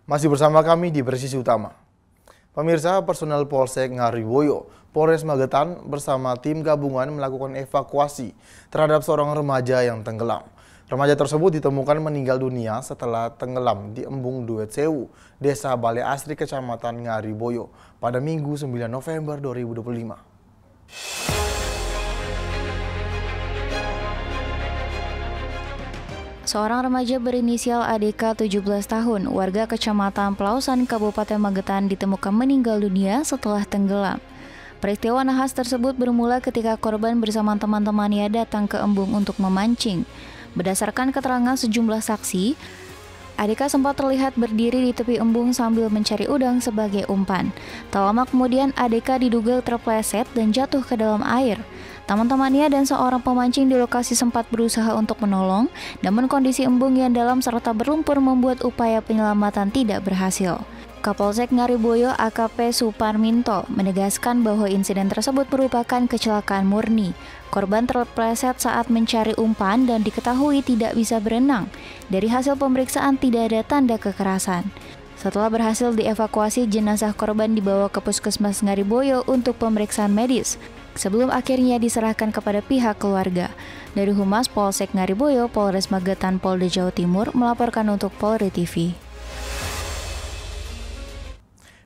Masih bersama kami di Presisi Utama. Pemirsa, personel Polsek Ngariboyo, Polres Magetan bersama tim gabungan melakukan evakuasi terhadap seorang remaja yang tenggelam. Remaja tersebut ditemukan meninggal dunia setelah tenggelam di Embung Duet Sewu, Desa Bale Asri, Kecamatan Ngariboyo pada Minggu 9 November 2025. Seorang remaja berinisial ADK 17 tahun, warga Kecamatan Pelausan, Kabupaten Magetan ditemukan meninggal dunia setelah tenggelam. Peristiwa nahas tersebut bermula ketika korban bersama teman-temannya datang ke embung untuk memancing. Berdasarkan keterangan sejumlah saksi, ADK sempat terlihat berdiri di tepi embung sambil mencari udang sebagai umpan. Tak lama kemudian ADK diduga terpleset dan jatuh ke dalam air. Teman-temannya dan seorang pemancing di lokasi sempat berusaha untuk menolong, namun kondisi embung yang dalam serta berlumpur membuat upaya penyelamatan tidak berhasil. Kapolsek Ngariboyo AKP Suparminto menegaskan bahwa insiden tersebut merupakan kecelakaan murni. Korban terpleset saat mencari umpan dan diketahui tidak bisa berenang. Dari hasil pemeriksaan tidak ada tanda kekerasan. Setelah berhasil dievakuasi, jenazah korban dibawa ke Puskesmas Ngariboyo untuk pemeriksaan medis, sebelum akhirnya diserahkan kepada pihak keluarga. Dari Humas Polsek Ngariboyo, Polres Magetan, Polda Jawa Timur melaporkan untuk Polri TV.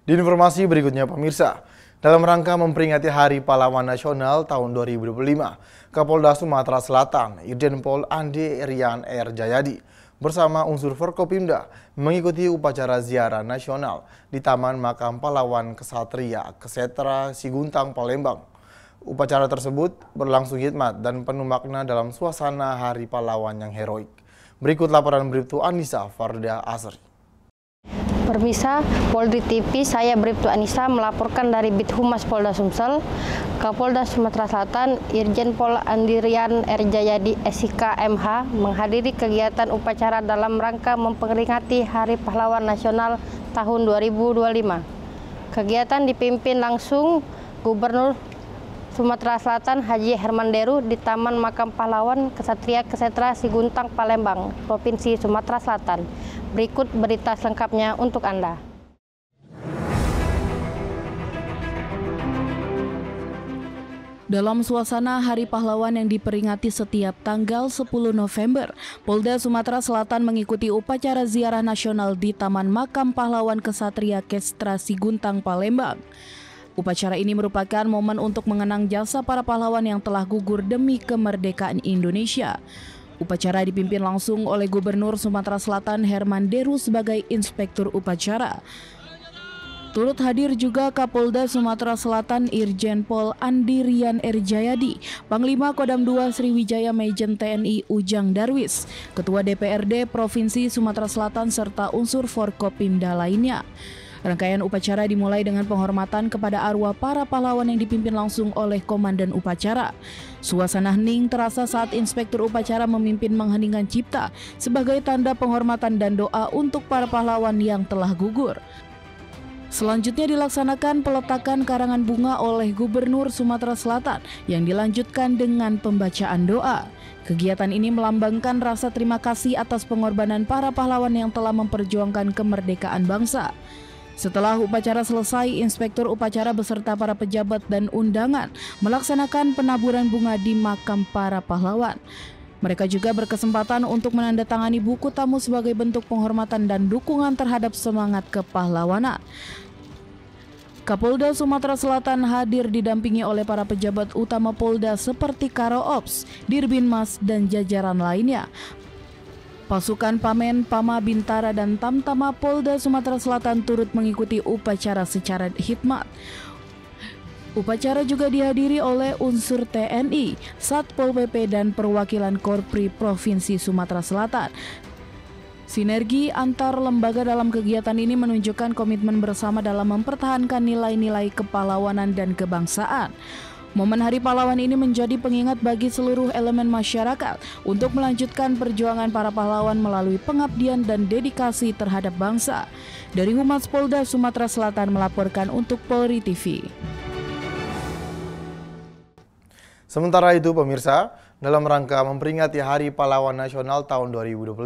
Di informasi berikutnya, pemirsa, dalam rangka memperingati Hari Pahlawan Nasional tahun 2025, Kapolda Sumatera Selatan, Irjen Pol Andi Rian R. Jayadi, bersama unsur Forkopimda mengikuti upacara ziarah nasional di Taman Makam Pahlawan Kesatria Kesetra Siguntang, Palembang. Upacara tersebut berlangsung hikmat dan penuh makna dalam suasana Hari Pahlawan yang heroik. Berikut laporan Bribtu Anissa Farda Asri. Permisa, Polri TV, saya Bribtu Anissa melaporkan dari Bit Humas Polda Sumsel. Kapolda Sumatera Selatan, Irjen Pol Andi Rian R. Jayadi SIK MH menghadiri kegiatan upacara dalam rangka memperingati Hari Pahlawan Nasional tahun 2025. Kegiatan dipimpin langsung Gubernur Sumatera Selatan Haji Herman Deru di Taman Makam Pahlawan Kesatria Kesetra Siguntang, Palembang, Provinsi Sumatera Selatan. Berikut berita selengkapnya untuk Anda. Dalam suasana Hari Pahlawan yang diperingati setiap tanggal 10 November, Polda Sumatera Selatan mengikuti upacara ziarah nasional di Taman Makam Pahlawan Kesatria Kesetra Siguntang, Palembang. Upacara ini merupakan momen untuk mengenang jasa para pahlawan yang telah gugur demi kemerdekaan Indonesia. Upacara dipimpin langsung oleh Gubernur Sumatera Selatan Herman Deru sebagai inspektur upacara. Turut hadir juga Kapolda Sumatera Selatan Irjen Pol Andi Rian R. Jayadi, Panglima Kodam II Sriwijaya Majen TNI Ujang Darwis, Ketua DPRD Provinsi Sumatera Selatan serta unsur Forkopimda lainnya. Rangkaian upacara dimulai dengan penghormatan kepada arwah para pahlawan yang dipimpin langsung oleh Komandan Upacara. Suasana hening terasa saat inspektur upacara memimpin mengheningkan cipta sebagai tanda penghormatan dan doa untuk para pahlawan yang telah gugur. Selanjutnya dilaksanakan peletakan karangan bunga oleh Gubernur Sumatera Selatan yang dilanjutkan dengan pembacaan doa. Kegiatan ini melambangkan rasa terima kasih atas pengorbanan para pahlawan yang telah memperjuangkan kemerdekaan bangsa. Setelah upacara selesai, inspektur upacara beserta para pejabat dan undangan melaksanakan penaburan bunga di makam para pahlawan. Mereka juga berkesempatan untuk menandatangani buku tamu sebagai bentuk penghormatan dan dukungan terhadap semangat kepahlawanan. Kapolda Sumatera Selatan hadir didampingi oleh para pejabat utama Polda seperti Karo Ops, Dirbinmas, dan jajaran lainnya. Pasukan Pamen, Pama, Bintara, dan Tamtama Polda Sumatera Selatan turut mengikuti upacara secara hikmat. Upacara juga dihadiri oleh unsur TNI, Satpol PP, dan perwakilan Korpri Provinsi Sumatera Selatan. Sinergi antar lembaga dalam kegiatan ini menunjukkan komitmen bersama dalam mempertahankan nilai-nilai kepahlawanan dan kebangsaan. Momen Hari Pahlawan ini menjadi pengingat bagi seluruh elemen masyarakat untuk melanjutkan perjuangan para pahlawan melalui pengabdian dan dedikasi terhadap bangsa. Dari Humas Polda Sumatera Selatan melaporkan untuk Polri TV. Sementara itu, pemirsa, dalam rangka memperingati Hari Pahlawan Nasional tahun 2025,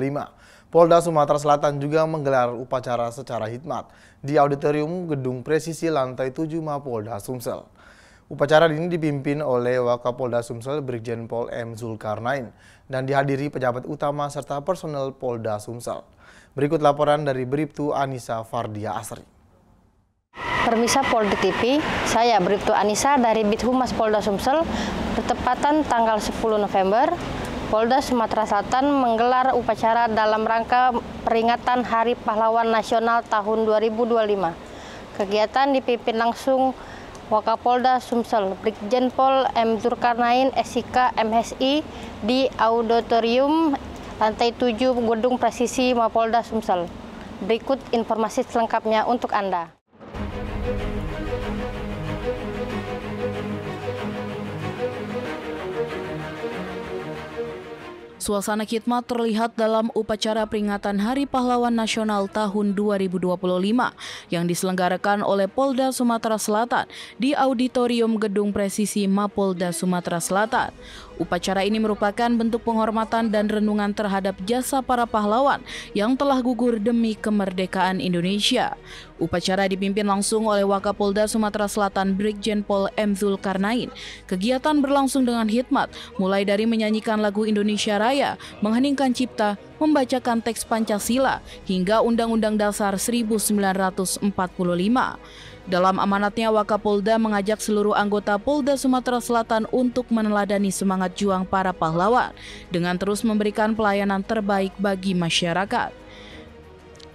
Polda Sumatera Selatan juga menggelar upacara secara hikmat di auditorium Gedung Presisi lantai 7 Mapolda Sumsel. Upacara ini dipimpin oleh Wakapolda Sumsel Brigjen Pol M. Zulkarnain dan dihadiri pejabat utama serta personel Polda Sumsel. Berikut laporan dari Bribtu Anissa Fardia Asri. Permisa Polri TV, saya Bribtu Anissa dari Bithumas Polda Sumsel. Bertepatan tanggal 10 November, Polda Sumatera Selatan menggelar upacara dalam rangka peringatan Hari Pahlawan Nasional tahun 2025. Kegiatan dipimpin langsung Wakapolda Sumsel Brigjen Pol M. Zulkarnain SIK MSI di auditorium lantai 7 Gedung Presisi Mapolda Sumsel. Berikut informasi selengkapnya untuk Anda. Suasana khidmat terlihat dalam upacara peringatan Hari Pahlawan Nasional tahun 2025 yang diselenggarakan oleh Polda Sumatera Selatan di auditorium Gedung Presisi Mapolda Sumatera Selatan. Upacara ini merupakan bentuk penghormatan dan renungan terhadap jasa para pahlawan yang telah gugur demi kemerdekaan Indonesia. Upacara dipimpin langsung oleh Wakapolda Sumatera Selatan Brigjen Pol M. Zulkarnain. Kegiatan berlangsung dengan hikmat, mulai dari menyanyikan lagu Indonesia Raya, mengheningkan cipta, membacakan teks Pancasila, hingga Undang-Undang Dasar 1945. Dalam amanatnya, Wakapolda mengajak seluruh anggota Polda Sumatera Selatan untuk meneladani semangat juang para pahlawan dengan terus memberikan pelayanan terbaik bagi masyarakat.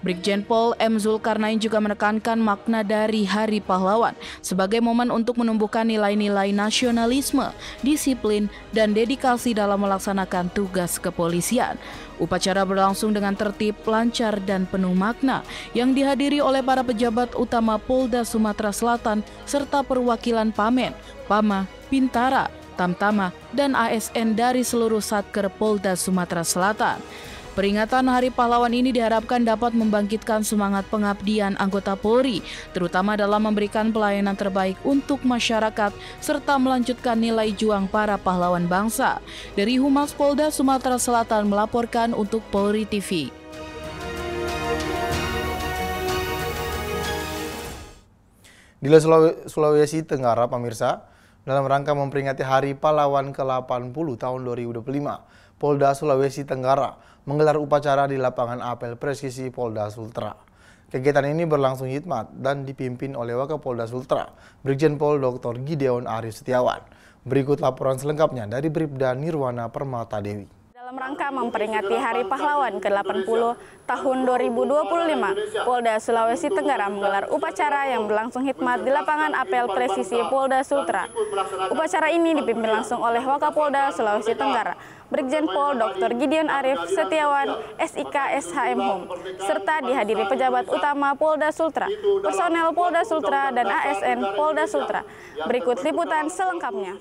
Brigjen Pol M. Zulkarnain juga menekankan makna dari Hari Pahlawan sebagai momen untuk menumbuhkan nilai-nilai nasionalisme, disiplin, dan dedikasi dalam melaksanakan tugas kepolisian. Upacara berlangsung dengan tertib, lancar, dan penuh makna yang dihadiri oleh para pejabat utama Polda Sumatera Selatan serta perwakilan Pamen, Pama, Bintara, Tamtama, dan ASN dari seluruh Satker Polda Sumatera Selatan. Peringatan Hari Pahlawan ini diharapkan dapat membangkitkan semangat pengabdian anggota Polri, terutama dalam memberikan pelayanan terbaik untuk masyarakat, serta melanjutkan nilai juang para pahlawan bangsa. Dari Humas Polda Sumatera Selatan melaporkan untuk Polri TV. Di Sulawesi Tenggara, pemirsa, dalam rangka memperingati Hari Pahlawan ke-80 tahun 2025, Polda Sulawesi Tenggara menggelar upacara di lapangan apel presisi Polda Sultra. Kegiatan ini berlangsung hikmat dan dipimpin oleh Wakapolda Sultra, Brigjen Pol Dr. Gideon Arif Setiawan. Berikut laporan selengkapnya dari Bribda Nirwana Permata Dewi. Dalam rangka memperingati Hari Pahlawan ke-80 tahun 2025, Polda Sulawesi Tenggara menggelar upacara yang berlangsung hikmat di lapangan apel presisi Polda Sultra. Upacara ini dipimpin langsung oleh Wakapolda Sulawesi Tenggara, Brigjen Pol Dr. Gideon Arif Setiawan, SIK SHM Hum, serta dihadiri pejabat utama Polda Sultra, personel Polda Sultra, dan ASN Polda Sultra. Berikut liputan selengkapnya.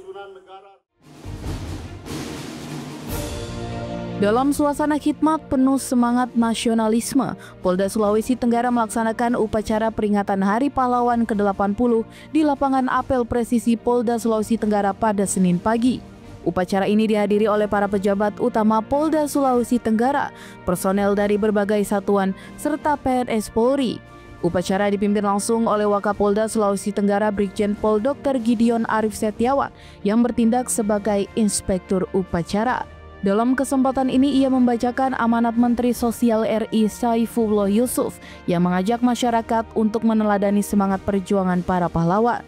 Dalam suasana khidmat penuh semangat nasionalisme, Polda Sulawesi Tenggara melaksanakan upacara peringatan Hari Pahlawan ke-80 di lapangan apel presisi Polda Sulawesi Tenggara pada Senin pagi. Upacara ini dihadiri oleh para pejabat utama Polda Sulawesi Tenggara, personel dari berbagai satuan, serta PNS Polri. Upacara dipimpin langsung oleh Wakapolda Sulawesi Tenggara Brigjen Pol Dr. Gideon Arif Setiawan yang bertindak sebagai inspektur upacara. Dalam kesempatan ini ia membacakan amanat Menteri Sosial RI Saifullah Yusuf yang mengajak masyarakat untuk meneladani semangat perjuangan para pahlawan.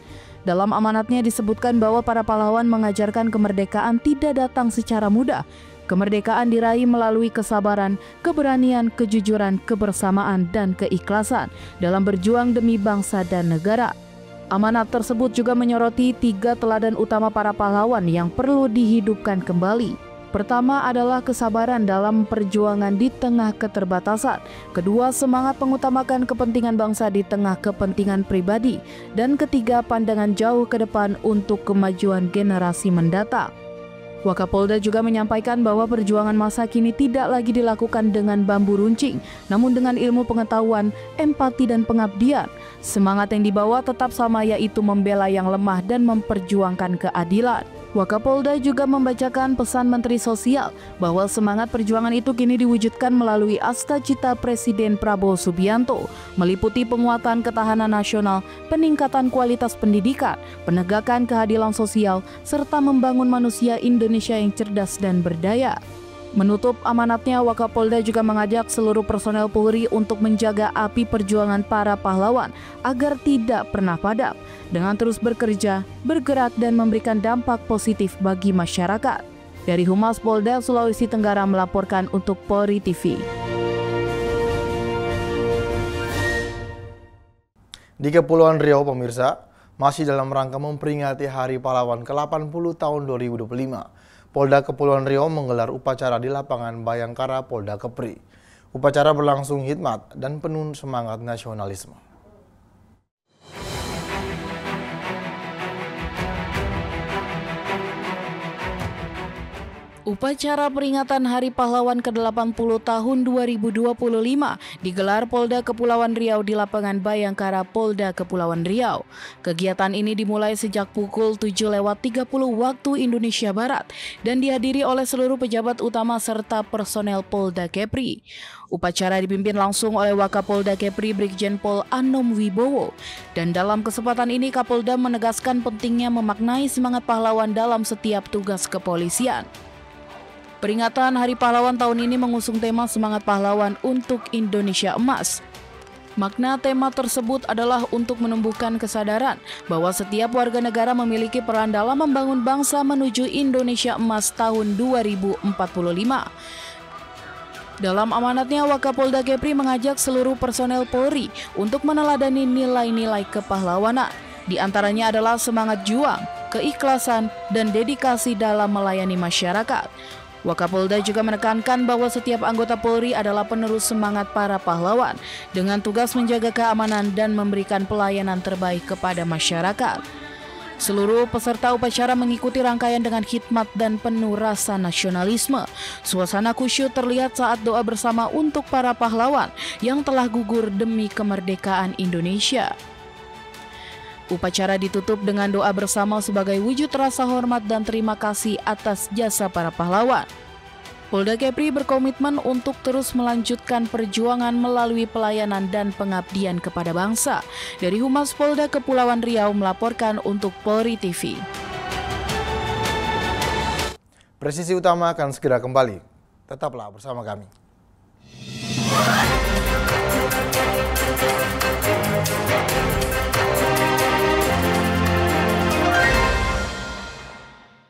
Dalam amanatnya disebutkan bahwa para pahlawan mengajarkan kemerdekaan tidak datang secara mudah. Kemerdekaan diraih melalui kesabaran, keberanian, kejujuran, kebersamaan, dan keikhlasan dalam berjuang demi bangsa dan negara. Amanat tersebut juga menyoroti 3 teladan utama para pahlawan yang perlu dihidupkan kembali. Pertama adalah kesabaran dalam perjuangan di tengah keterbatasan. Kedua, semangat mengutamakan kepentingan bangsa di tengah kepentingan pribadi. Dan ketiga, pandangan jauh ke depan untuk kemajuan generasi mendatang. Wakapolda juga menyampaikan bahwa perjuangan masa kini tidak lagi dilakukan dengan bambu runcing, namun dengan ilmu pengetahuan, empati, dan pengabdian. Semangat yang dibawa tetap sama, yaitu membela yang lemah dan memperjuangkan keadilan. Wakapolda juga membacakan pesan Menteri Sosial bahwa semangat perjuangan itu kini diwujudkan melalui Asta-Cita Presiden Prabowo Subianto, meliputi penguatan ketahanan nasional, peningkatan kualitas pendidikan, penegakan keadilan sosial, serta membangun manusia Indonesia yang cerdas dan berdaya. Menutup amanatnya, Wakapolda juga mengajak seluruh personel Polri untuk menjaga api perjuangan para pahlawan agar tidak pernah padam, dengan terus bekerja, bergerak, dan memberikan dampak positif bagi masyarakat. Dari Humas Polda Sulawesi Tenggara melaporkan untuk Polri TV. Di Kepulauan Riau, pemirsa, masih dalam rangka memperingati Hari Pahlawan ke-80 tahun 2025. Polda Kepulauan Riau menggelar upacara di lapangan Bayangkara Polda Kepri. Upacara berlangsung hikmat dan penuh semangat nasionalisme. Upacara peringatan Hari Pahlawan ke-80 tahun 2025 digelar Polda Kepulauan Riau di lapangan Bayangkara Polda Kepulauan Riau. Kegiatan ini dimulai sejak pukul 7.30 waktu Indonesia Barat dan dihadiri oleh seluruh pejabat utama serta personel Polda Kepri. Upacara dipimpin langsung oleh Wakapolda Kepri Brigjen Pol Anom Wibowo. Dan dalam kesempatan ini Kapolda menegaskan pentingnya memaknai semangat pahlawan dalam setiap tugas kepolisian. Peringatan Hari Pahlawan tahun ini mengusung tema Semangat Pahlawan untuk Indonesia Emas. Makna tema tersebut adalah untuk menumbuhkan kesadaran bahwa setiap warga negara memiliki peran dalam membangun bangsa menuju Indonesia Emas tahun 2045. Dalam amanatnya, Wakapolda Kepri mengajak seluruh personel Polri untuk meneladani nilai-nilai kepahlawanan. Di antaranya adalah semangat juang, keikhlasan, dan dedikasi dalam melayani masyarakat. Wakapolda juga menekankan bahwa setiap anggota Polri adalah penerus semangat para pahlawan dengan tugas menjaga keamanan dan memberikan pelayanan terbaik kepada masyarakat. Seluruh peserta upacara mengikuti rangkaian dengan hikmat dan penuh rasa nasionalisme. Suasana khusyuk terlihat saat doa bersama untuk para pahlawan yang telah gugur demi kemerdekaan Indonesia. Upacara ditutup dengan doa bersama sebagai wujud rasa hormat dan terima kasih atas jasa para pahlawan. Polda Kepri berkomitmen untuk terus melanjutkan perjuangan melalui pelayanan dan pengabdian kepada bangsa. Dari Humas Polda Kepulauan Riau melaporkan untuk Polri TV. Presisi Utama akan segera kembali. Tetaplah bersama kami.